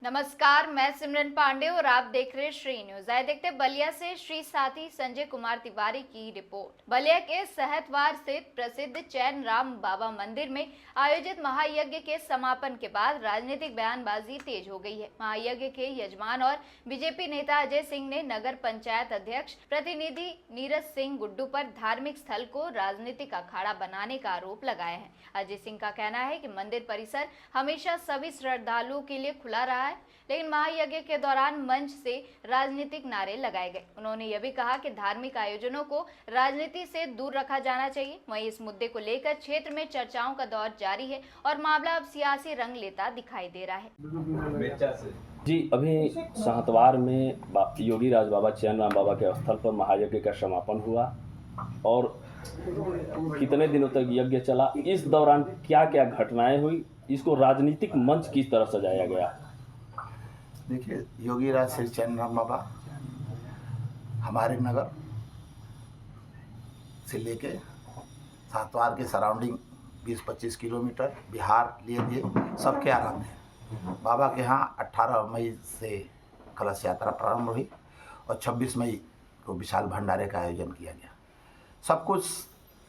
नमस्कार, मैं सिमरन पांडे और आप देख रहे हैं श्री न्यूज। आए देखते बलिया से श्री साथी संजय कुमार तिवारी की रिपोर्ट। बलिया के सहतवार स्थित प्रसिद्ध चैन राम बाबा मंदिर में आयोजित महायज्ञ के समापन के बाद राजनीतिक बयानबाजी तेज हो गई है। महायज्ञ के यजमान और बीजेपी नेता अजय सिंह ने नगर पंचायत अध्यक्ष प्रतिनिधि नीरज सिंह गुड्डू पर धार्मिक स्थल को राजनीतिक अखाड़ा बनाने का आरोप लगाया है। अजय सिंह का कहना है कि मंदिर परिसर हमेशा सभी श्रद्धालुओं के लिए खुला रहा है, लेकिन महायज्ञ के दौरान मंच से राजनीतिक नारे लगाए गए। उन्होंने यह भी कहा कि धार्मिक आयोजनों को राजनीति से दूर रखा जाना चाहिए। वहीं इस मुद्दे को लेकर क्षेत्र में चर्चाओं का दौर जारी है और मामला अब सियासी रंग लेता दिखाई दे रहा है। जी, अभी सहतवार में योगी राज बाबा चैन राम बाबा के स्थल पर महायज्ञ का समापन हुआ और कितने दिनों तक यज्ञ चला। इस दौरान क्या क्या घटनाएं हुई, इसको राजनीतिक मंच किस तरह सजाया गया? देखिए, योगी राज श्री चैन राम बाबा हमारे नगर से लेके सहतवार के सराउंडिंग 20-25 किलोमीटर बिहार लिए दिए सबके आराम है। बाबा के यहाँ 18 मई से कलश यात्रा प्रारंभ हुई और 26 मई को विशाल भंडारे का आयोजन किया गया। सब कुछ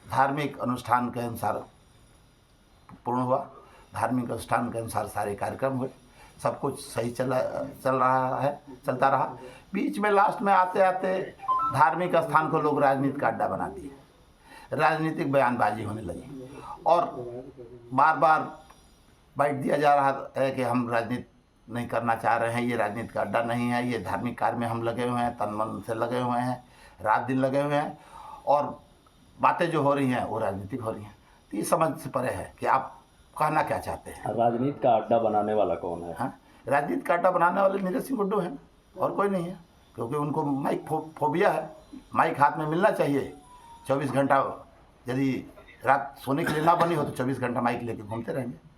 धार्मिक अनुष्ठान के अनुसार पूर्ण हुआ। धार्मिक अनुष्ठान के अनुसार सारे कार्यक्रम हुए। सब कुछ सही चलता रहा। बीच में लास्ट में आते आते धार्मिक स्थान को लोग राजनीति का अड्डा बना दिए। राजनीतिक बयानबाजी होने लगी और बार बार बाइट दिया जा रहा है कि हम राजनीति नहीं करना चाह रहे हैं, ये राजनीति का अड्डा नहीं है, ये धार्मिक कार्य में हम लगे हुए हैं, तन मन से लगे हुए हैं, रात दिन लगे हुए हैं और बातें जो हो रही हैं वो राजनीतिक हो रही हैं। तो ये समझ से परे है कि आप कहना क्या चाहते हैं। राजनीति का अड्डा बनाने वाला कौन है? हाँ, राजनीति का अड्डा बनाने वाले नीरज सिंह गुड्डू हैं और कोई नहीं है, क्योंकि उनको माइक फोबिया है। माइक हाथ में मिलना चाहिए 24 घंटा। यदि रात सोने के लिए ना बनी हो तो 24 घंटा माइक लेके घूमते रहेंगे।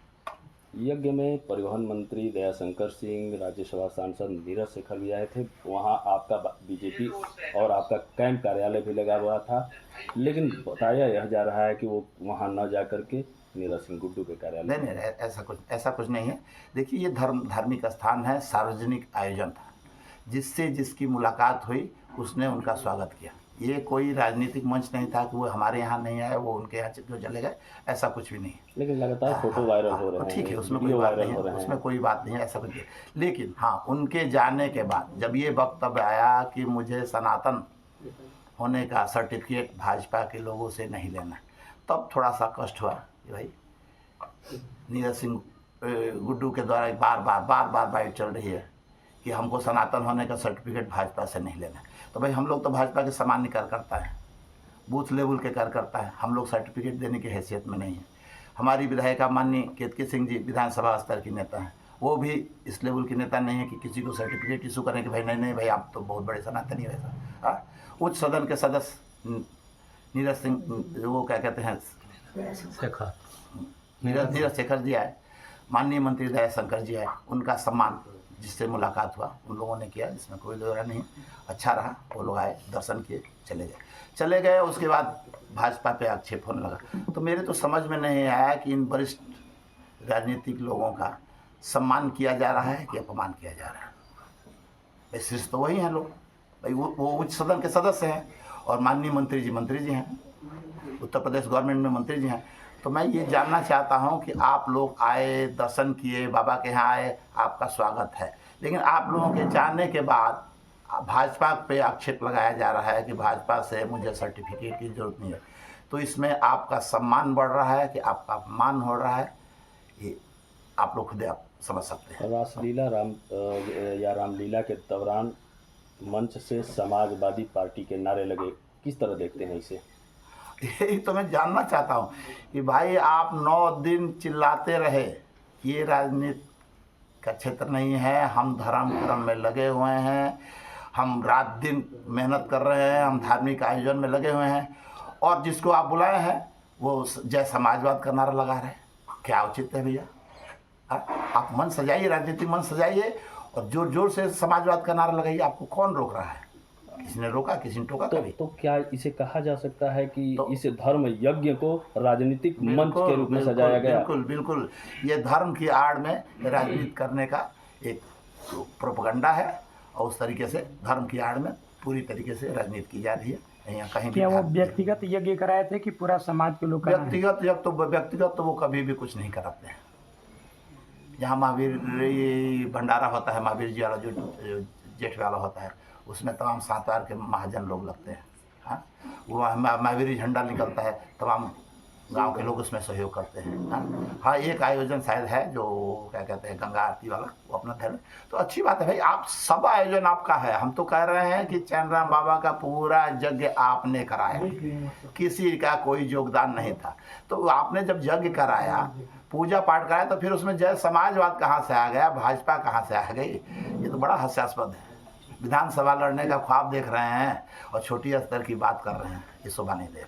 यज्ञ में परिवहन मंत्री दयाशंकर सिंह, राज्यसभा सांसद नीरज शेखर भी आए थे। वहाँ आपका बीजेपी और आपका कैंप कार्यालय भी लगा हुआ था, लेकिन बताया यह जा रहा है कि वो वहाँ न जा करके नीरज सिंह गुड्डू के कार्यालय। नहीं, ऐसा कुछ नहीं है। देखिए, ये धार्मिक स्थान है, सार्वजनिक आयोजन था। जिससे जिसकी मुलाकात हुई उसने उनका स्वागत किया। ये कोई राजनीतिक मंच नहीं था कि वो हमारे यहाँ नहीं आए, वो उनके यहाँ क्यों चले गए, ऐसा कुछ भी नहीं है। लेकिन लगातार फोटो वायरल हो रहे हैं। ठीक है, उसमें कोई बात नहीं है, उसमें कोई बात नहीं है, ऐसा कुछ नहीं। लेकिन हाँ, उनके जाने के बाद जब ये वक्तव्य आया कि मुझे सनातन होने का सर्टिफिकेट भाजपा के लोगों से नहीं लेना, तब थोड़ा सा कष्ट हुआ कि भाई नीरज सिंह गुड्डू के द्वारा बार बार बाइट चल रही है कि हमको सनातन होने का सर्टिफिकेट भाजपा से नहीं लेना। तो भाई हम लोग तो भाजपा के सामान्य कार्यकर्ता हैं, बूथ लेवल के कार्यकर्ता हैं। हम लोग सर्टिफिकेट देने की हैसियत में नहीं है। हमारी विधायिका माननीय केतकी सिंह जी विधानसभा स्तर की नेता हैं, वो भी इस लेवल की नेता नहीं है कि किसी को सर्टिफिकेट इशू करें कि भाई नहीं भाई आप तो बहुत बड़े सनातनी हो। ऐसा उच्च सदन के सदस्य नीरज सिंह, वो क्या कहते हैं, नीरज शेखर जी आए, माननीय मंत्री दयाशंकर जी आए। उनका सम्मान जिससे मुलाकात हुआ उन लोगों ने किया, जिसमें कोई दोहरा नहीं। अच्छा रहा, वो लोग आए, दर्शन किए, चले गए। उसके बाद भाजपा पे आक्षेप होने लगा। तो मेरे तो समझ में नहीं आया कि इन वरिष्ठ राजनीतिक लोगों का सम्मान किया जा रहा है कि अपमान किया जा रहा है। शीर्ष तो वही हैं लोग भाई, वो उच्च सदन के सदस्य हैं और माननीय मंत्री जी हैं, उत्तर प्रदेश गवर्नमेंट में मंत्री जी हैं। तो मैं ये जानना चाहता हूं कि आप लोग आए, दर्शन किए, बाबा के यहाँ आए, आपका स्वागत है, लेकिन आप लोगों के जाने के बाद भाजपा पे आक्षेप लगाया जा रहा है कि भाजपा से मुझे सर्टिफिकेट की जरूरत नहीं है। तो इसमें आपका सम्मान बढ़ रहा है कि आपका अपमान हो रहा है, ये आप लोग खुद आप समझ सकते हैं। रासलीला रामलीला के दौरान मंच से समाजवादी पार्टी के नारे लगे, किस तरह देखते हैं इसे? यही तो मैं जानना चाहता हूँ कि भाई आप 9 दिन चिल्लाते रहे, ये राजनीति का क्षेत्र नहीं है, हम धर्म कर्म में लगे हुए हैं, हम रात दिन मेहनत कर रहे हैं, हम धार्मिक आयोजन में लगे हुए हैं, और जिसको आप बुलाए हैं वो जय समाजवाद का नारा लगा रहे हैं। क्या उचित है भैया? आप मन सजाइए, राजनीतिक मन सजाइए और जोर जोर से समाजवाद का नारा लगाइए। आपको कौन रोक रहा है? किसी ने रोका, किसी ने टोका कभी? तो क्या इसे कहा जा सकता है कि इस धर्म यज्ञ को राजनीतिक मंच के रूप में सजाया गया? बिल्कुल, ये धर्म की आड़ में राजनीति करने का एक प्रोपगंडा है और उस तरीके से धर्म की आड़ में पूरी तरीके से राजनीति की जा रही है। यहाँ कहीं क्या भी वो व्यक्तिगत यज्ञ कराए थे कि पूरा समाज के लोग कराए? व्यक्तिगत तो वो कभी भी कुछ नहीं कराते हैं। जहाँ महावीर ये भंडारा होता है, महावीर जी वाला जो जेठ वाला होता है, उसमें तमाम सातवार के महाजन लोग लगते हैं। हाँ, वो महावीर झंडा निकलता है, तमाम गांव के लोग उसमें सहयोग करते हैं। हाँ, एक आयोजन शायद है जो क्या कहते हैं गंगा आरती वाला, वो अपना धर्म, तो अच्छी बात है भाई। आप सब आयोजन आपका है। हम तो कह रहे हैं कि चैनराम बाबा का पूरा यज्ञ आपने कराया, किसी का कोई योगदान नहीं था। तो आपने जब यज्ञ कराया, पूजा पाठ कराया, तो फिर उसमें जय समाजवाद कहाँ से आ गया, भाजपा कहाँ से आ गई? ये तो बड़ा हास्यास्पद है। विधानसभा लड़ने का ख्वाब देख रहे हैं और छोटी स्तर की बात कर रहे हैं, ये शोभा नहीं दे।